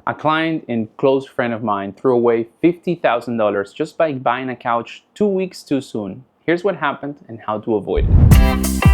A client and close friend of mine threw away $50,000 just by buying a couch 2 weeks too soon. Here's what happened and how to avoid it.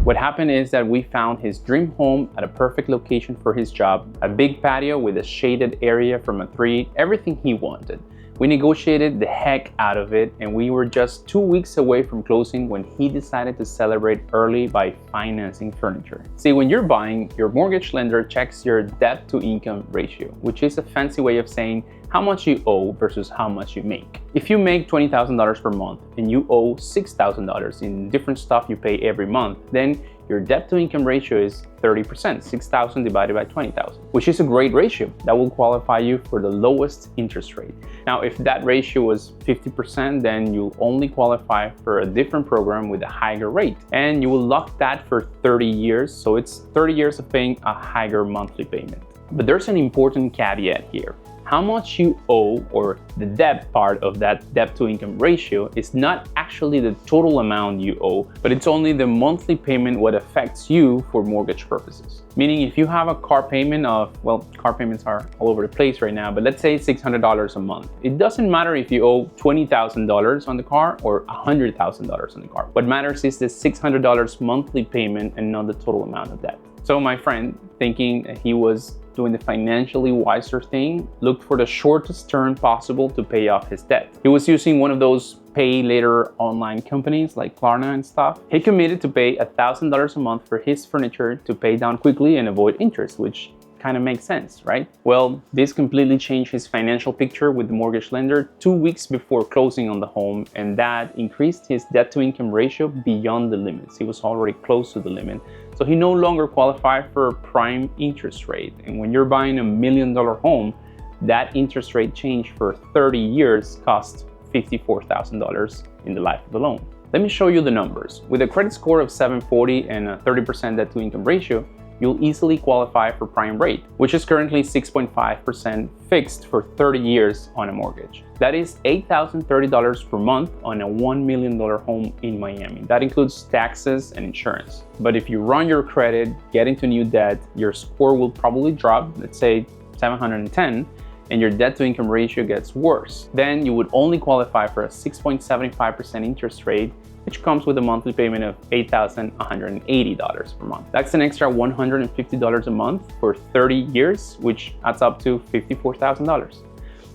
What happened is that we found his dream home at a perfect location for his job, a big patio with a shaded area from a tree, everything he wanted. We negotiated the heck out of it, and we were just 2 weeks away from closing when he decided to celebrate early by financing furniture. See, when you're buying, your mortgage lender checks your debt to income ratio, which is a fancy way of saying how much you owe versus how much you make. If you make $20,000 per month and you owe $6,000 in different stuff you pay every month, then your debt to income ratio is 30%, 6,000 divided by 20,000, which is a great ratio that will qualify you for the lowest interest rate. Now, if that ratio was 50%, then you'll only qualify for a different program with a higher rate, and you will lock that for 30 years. So it's 30 years of paying a higher monthly payment. But there's an important caveat here. How much you owe, or the debt part of that debt to income ratio, is not actually the total amount you owe, but it's only the monthly payment what affects you for mortgage purposes. Meaning if you have a car payment of, well, car payments are all over the place right now, but let's say $600 a month. It doesn't matter if you owe $20,000 on the car or $100,000 on the car. What matters is the $600 monthly payment and not the total amount of debt. So my friend, thinking that he was doing the financially wiser thing, looked for the shortest term possible to pay off his debt. He was using one of those pay later online companies like Klarna and stuff. He committed to pay $1,000 a month for his furniture to pay down quickly and avoid interest, which kind of makes sense, right? Well, this completely changed his financial picture with the mortgage lender 2 weeks before closing on the home, and that increased his debt to income ratio beyond the limits. He was already close to the limit. So he no longer qualified for a prime interest rate. And when you're buying $1 million home, that interest rate change for 30 years costs $54,000 in the life of the loan. Let me show you the numbers. With a credit score of 740 and a 30% debt to income ratio, you'll easily qualify for prime rate, which is currently 6.5% fixed for 30 years on a mortgage. That is $8,030 per month on a $1 million home in Miami. That includes taxes and insurance. But if you run your credit, get into new debt, your score will probably drop, let's say 710, and your debt to income ratio gets worse. Then you would only qualify for a 6.75% interest rate, which comes with a monthly payment of $8,180 per month. That's an extra $150 a month for 30 years, which adds up to $54,000.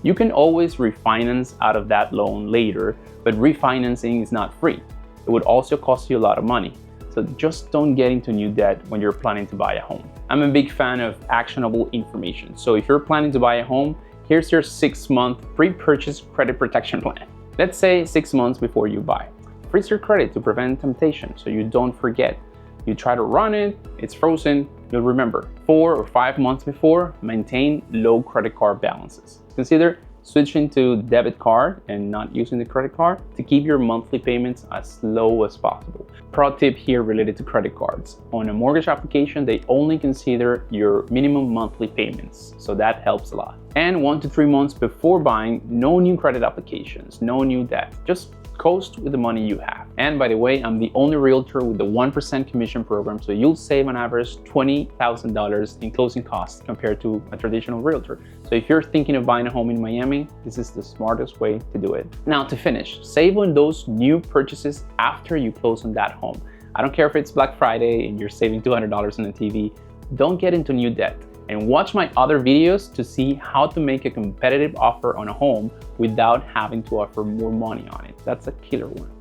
You can always refinance out of that loan later, but refinancing is not free. It would also cost you a lot of money. So just don't get into new debt when you're planning to buy a home. I'm a big fan of actionable information. So if you're planning to buy a home, here's your 6-month pre-purchase credit protection plan. Let's say 6 months before you buy. Freeze your credit to prevent temptation so you don't forget. You try to run it, it's frozen, you'll remember. 4 or 5 months before, maintain low credit card balances. Consider switching to debit card and not using the credit card to keep your monthly payments as low as possible. Pro tip here related to credit cards. On a mortgage application, they only consider your minimum monthly payments, so that helps a lot. And 1 to 3 months before buying, no new credit applications, no new debt. Just coast with the money you have. And by the way, I'm the only realtor with the 1% commission program, so you'll save on average $20,000 in closing costs compared to a traditional realtor. So if you're thinking of buying a home in Miami, this is the smartest way to do it. Now to finish, save on those new purchases after you close on that home. I don't care if it's Black Friday and you're saving $200 on a TV, don't get into new debt. And watch my other videos to see how to make a competitive offer on a home without having to offer more money on it. That's a killer one.